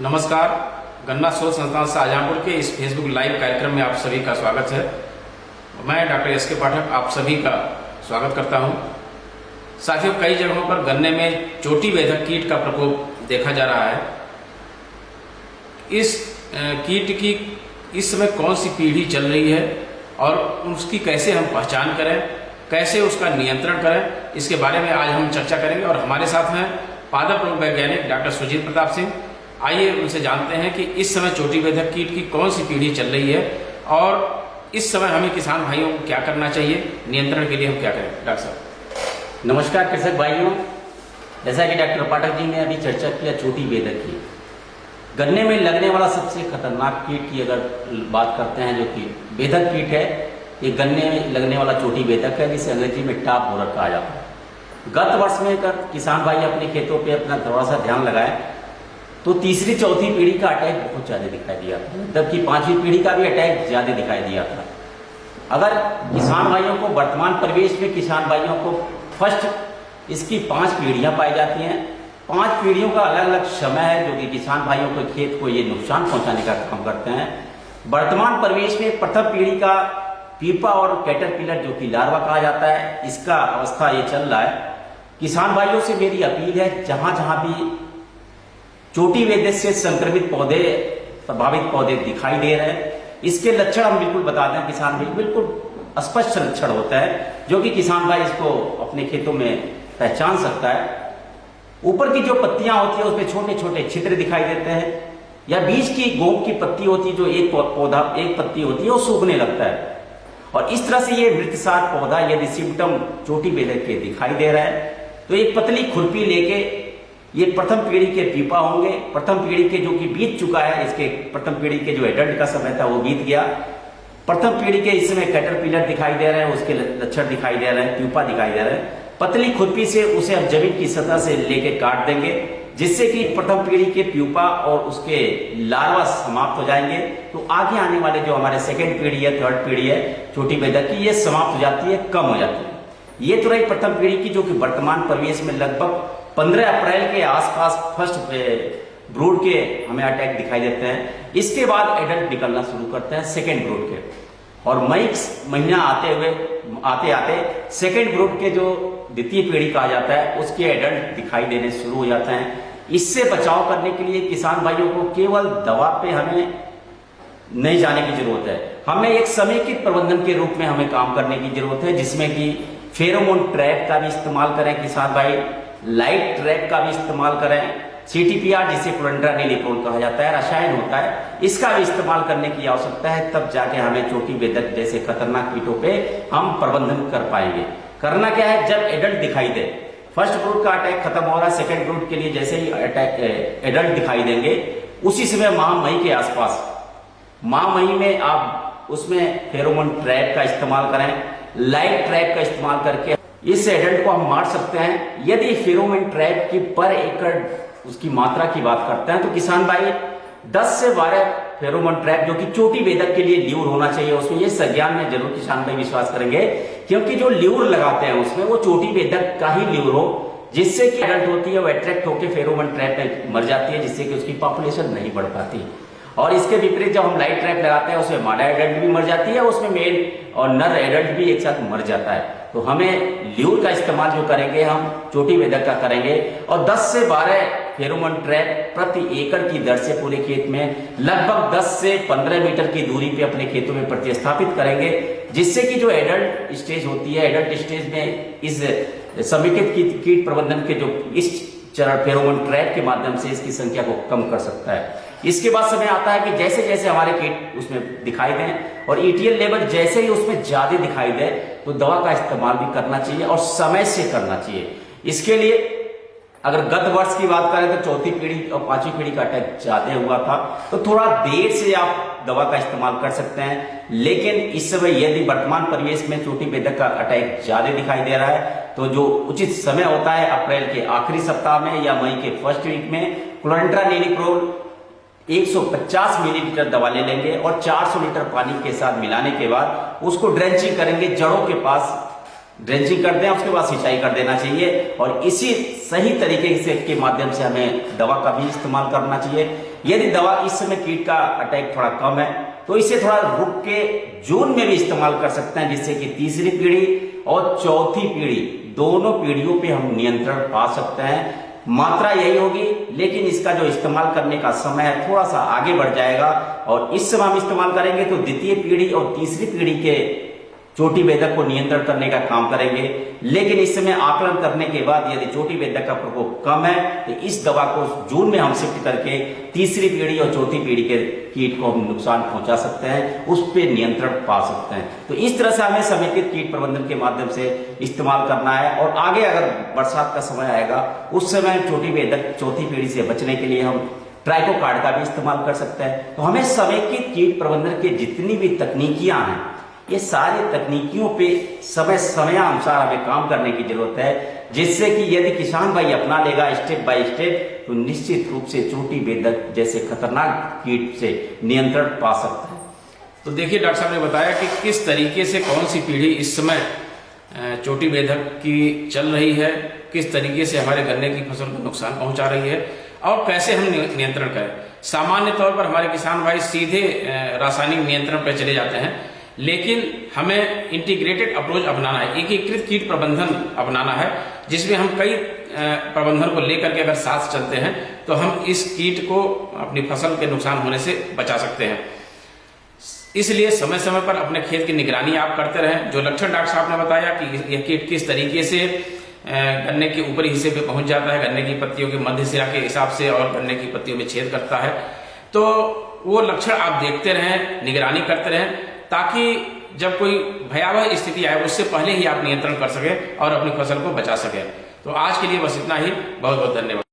नमस्कार। गन्ना शोध संस्थान शाहजहांपुर के इस फेसबुक लाइव कार्यक्रम में आप सभी का स्वागत है। मैं डॉक्टर एस.के. पाठक आप सभी का स्वागत करता हूं। साथियों, कई जगहों पर गन्ने में चोटी बेधक कीट का प्रकोप देखा जा रहा है। इस कीट की इस समय कौन सी पीढ़ी चल रही है और उसकी कैसे हम पहचान करें, कैसे उसका नियंत्रण करें, इसके बारे में आज हम चर्चा करेंगे। और हमारे साथ हैं पादप रोग वैज्ञानिक डॉक्टर सुजीत प्रताप सिंह। आइए उनसे जानते हैं कि इस समय चोटी बेधक कीट की कौन सी पीढ़ी चल रही है और इस समय हमें किसान भाइयों को क्या करना चाहिए, नियंत्रण के लिए हम क्या करें। डॉक्टर साहब नमस्कार कृषक भाइयों। जैसा कि डॉक्टर पाठक जी ने अभी चर्चा किया चोटी बेधक की, गन्ने में लगने वाला सबसे खतरनाक कीट की अगर बात करते हैं, जो कि बेधक कीट है, ये गन्ने में लगने वाला चोटी बेधक है, जिसे अंग्रेजी में टॉप बोरर कहा जाता है। गत वर्ष में अगर किसान भाई अपने खेतों पे अपना थोड़ा सा ध्यान लगाए तो तीसरी चौथी पीढ़ी का अटैक बहुत ज़्यादा दिखाई दिया था, जबकि पांचवी पीढ़ी का भी अटैक ज़्यादा दिखाई दिया था। अगर किसान भाइयों को वर्तमान परिवेश में किसान भाइयों को फर्स्ट इसकी 5 पीढ़ियां पाई जाती हैं। 5 पीढ़ियों का अलग अलग समय है जो कि किसान भाइयों के खेत को ये नुकसान पहुंचाने का काम करते हैं। वर्तमान परिवेश में प्रथम पीढ़ी का पीपा और कैटरपिलर जो कि लार्वा कहा जाता है, इसका अवस्था ये चल रहा है। किसान भाइयों से मेरी अपील है, जहां जहां भी चोटी बेधक से संक्रमित पौधे, प्रभावित पौधे दिखाई दे रहे हैं, इसके लक्षण हम बिल्कुल बता दें किसान भाई, बिल्कुल स्पष्ट लक्षण होता है जो कि किसान भाई इसको अपने खेतों में पहचान सकता है। ऊपर की जो पत्तियां होती है उसमें छोटे छोटे छिद्र दिखाई देते हैं, या बीच की गोंद की पत्ती होती है, जो एक पौधा एक पत्ती होती है, वो सूखने लगता है। और इस तरह से ये मृतसार पौधा यदि सिम्टम चोटी बेधक के दिखाई दे रहा है तो एक पतली खुरपी लेके, ये प्रथम पीढ़ी के पीपा होंगे, प्रथम पीढ़ी के जो कि बीत चुका है, इसके प्रथम पीढ़ी के जो एडल्ट का समय था वो बीत गया। प्रथम पीढ़ी के इस समय कैटरपिलर दिखाई दे रहे हैं, उसके लक्षण दिखाई दे रहे हैं, प्यूपा दिखाई दे रहे हैं। पतली खुरपी से उसे हम जमीन की सतह से लेके काट देंगे, जिससे कि प्रथम पीढ़ी के प्यूपा और उसके लार्वा समाप्त हो जाएंगे। तो आगे आने वाले जो हमारे सेकेंड पीढ़ी है, थर्ड पीढ़ी है चोटी बेधक की, ये समाप्त हो जाती है, कम हो जाती है। ये तो रही प्रथम पीढ़ी की, जो कि वर्तमान परिवेश में लगभग 15 अप्रैल के आसपास फर्स्ट ब्रूड के हमें अटैक दिखाई देते हैं। इसके बाद एडल्ट निकलना शुरू करते हैं सेकेंड ब्रूड के, और मई महीना आते आते सेकेंड ब्रूड के जो द्वितीय पीढ़ी कहा जाता है, उसके एडल्ट दिखाई देने शुरू हो जाते हैं। इससे बचाव करने के लिए किसान भाइयों को केवल दवा पे हमें नहीं जाने की जरूरत है, हमें एक समेकित प्रबंधन के रूप में हमें काम करने की जरूरत है, जिसमें कि फेरोमोन ट्रैप का भी इस्तेमाल करें किसान भाई, लाइट ट्रैप का भी इस्तेमाल करें, CTPR जिसे क्लोरेंट्रानिलीप्रोल कहा जाता है, रसायन होता है, इसका भी इस्तेमाल करने की आवश्यकता है। तब जाके हमें चोटी बेधक जैसे खतरनाक कीटों पे हम प्रबंधन कर पाएंगे। करना क्या है, जब एडल्ट दिखाई दे, फर्स्ट ब्रूड का अटैक खत्म हो रहा है, सेकेंड ब्रूड के लिए जैसे ही अटैक एडल्ट दिखाई देंगे, उसी समय माह मई के आसपास, माह मई में आप उसमें फेरोमोन ट्रैप का इस्तेमाल करें, लाइट ट्रैप का इस्तेमाल करके इस एडल्ट को हम मार सकते हैं। यदि फेरोमोन ट्रैप की पर एकड़ उसकी मात्रा की बात करते हैं तो किसान भाई 10 से 12 फेरोमोन ट्रैप, जो कि चोटी बेधक के लिए ल्यूर होना चाहिए उसमें, ये संज्ञान में जरूर किसान भाई विश्वास करेंगे, क्योंकि जो ल्यूर लगाते हैं उसमें वो चोटी बेधक का ही ल्यूर हो, जिससे कि एडल्ट होती है वो अट्रैक्ट होकर फेरोमोन ट्रैप में मर जाती है, जिससे कि उसकी पॉपुलेशन नहीं बढ़ पाती। और इसके विपरीत जब हम लाइट ट्रैप लगाते हैं उसमें मादा एडल्ट भी मर जाती है, उसमें मेल और नर एडल्ट भी एक साथ मर जाता है। तो हमें ल्यूर का इस्तेमाल जो करेंगे हम चोटी बेधक का करेंगे, और 10 से 12 फेरोमोन ट्रैप प्रति एकड़ की दर से पूरे खेत में लगभग 10 से 15 मीटर की दूरी पे अपने खेतों में प्रतिस्थापित करेंगे, जिससे कि जो एडल्ट स्टेज होती है, एडल्ट स्टेज में इस समेकित कीट प्रबंधन के जो इस चरण फेरोमोन ट्रैप के माध्यम से इसकी संख्या को कम कर सकता है। इसके बाद समय आता है कि जैसे जैसे हमारे कीट उसमें दिखाई दें और ETL लेवल जैसे ही उसमें ज्यादा दिखाई दे तो दवा का इस्तेमाल भी करना चाहिए और समय से करना चाहिए। इसके लिए अगर गत वर्ष की बात करें तो चौथी पीढ़ी और पांचवी पीढ़ी का अटैक ज्यादा हुआ था, तो थोड़ा देर से आप दवा का इस्तेमाल कर सकते हैं। लेकिन इस समय यदि वर्तमान परिवेश में चोटी बेधक का अटैक ज्यादा दिखाई दे रहा है तो जो उचित समय होता है अप्रैल के आखिरी सप्ताह में या मई के फर्स्ट वीक में क्लोरेंट्रानिलीप्रोल 150 मिलीलीटर दवा ले लेंगे और 400 लीटर पानी के साथ मिलाने के बाद उसको ड्रेंचिंग करेंगे, जड़ों के पास ड्रेंचिंग कर दें, उसके बाद सिंचाई कर देना चाहिए। और इसी सही तरीके से के माध्यम से हमें दवा का भी इस्तेमाल करना चाहिए। यदि दवा इस समय कीट का अटैक थोड़ा कम है तो इसे थोड़ा रुक के जून में भी इस्तेमाल कर सकते हैं, जिससे कि तीसरी पीढ़ी और चौथी पीढ़ी दोनों पीढ़ियों पे हम नियंत्रण पा सकते हैं। मात्रा यही होगी, लेकिन इसका जो इस्तेमाल करने का समय है थोड़ा सा आगे बढ़ जाएगा, और इस समय हम इस्तेमाल करेंगे तो द्वितीय पीढ़ी और तीसरी पीढ़ी के चोटी बेधक को नियंत्रण करने का काम करेंगे। लेकिन इस समय आकलन करने के बाद यदि चोटी बेधक का प्रकोप कम है तो इस दवा को जून में हम शिफ्ट करके तीसरी पीढ़ी और चौथी पीढ़ी के कीट को हम नुकसान पहुंचा सकते हैं, उस पर नियंत्रण पा सकते हैं। तो इस तरह से हमें समेकित कीट प्रबंधन के माध्यम से इस्तेमाल करना है, और आगे अगर बरसात का समय आएगा उस समय चोटी बेधक चौथी पीढ़ी से बचने के लिए हम ट्राइकोकार्ड का भी इस्तेमाल कर सकते हैं। तो हमें समेकित कीट प्रबंधन के जितनी भी तकनीकियां हैं, ये सारी तकनीकियों पे समय समयानुसार हमें काम करने की जरूरत है, जिससे कि यदि किसान भाई अपना लेगा स्टेप बाय स्टेप तो निश्चित रूप से चोटी बेधक जैसे खतरनाक कीट से नियंत्रण पा सकता है। तो देखिए, डॉक्टर साहब ने बताया कि किस तरीके से कौन सी पीढ़ी इस समय चोटी बेधक की चल रही है, किस तरीके से हमारे गन्ने की फसल को नुकसान पहुंचा रही है और कैसे हम नियंत्रण करें। सामान्य तौर पर हमारे किसान भाई सीधे रासायनिक नियंत्रण पर चले जाते हैं, लेकिन हमें इंटीग्रेटेड अप्रोच अपनाना है, एकीकृत कीट प्रबंधन अपनाना है, जिसमें हम कई प्रबंधन को लेकर के अगर साथ चलते हैं तो हम इस कीट को अपनी फसल के नुकसान होने से बचा सकते हैं। इसलिए समय समय पर अपने खेत की निगरानी आप करते रहें। जो लक्षण डॉक्टर साहब ने बताया कि यह कीट किस तरीके से गन्ने के ऊपरी हिस्से पे पहुंच जाता है, गन्ने की पत्तियों के मध्य सिरा के हिसाब से, और गन्ने की पत्तियों में छेद करता है, तो वो लक्षण आप देखते रहें, निगरानी करते रहें, ताकि जब कोई भयावह स्थिति आए उससे पहले ही आप नियंत्रण कर सकें और अपनी फसल को बचा सकें। तो आज के लिए बस इतना ही। बहुत बहुत धन्यवाद।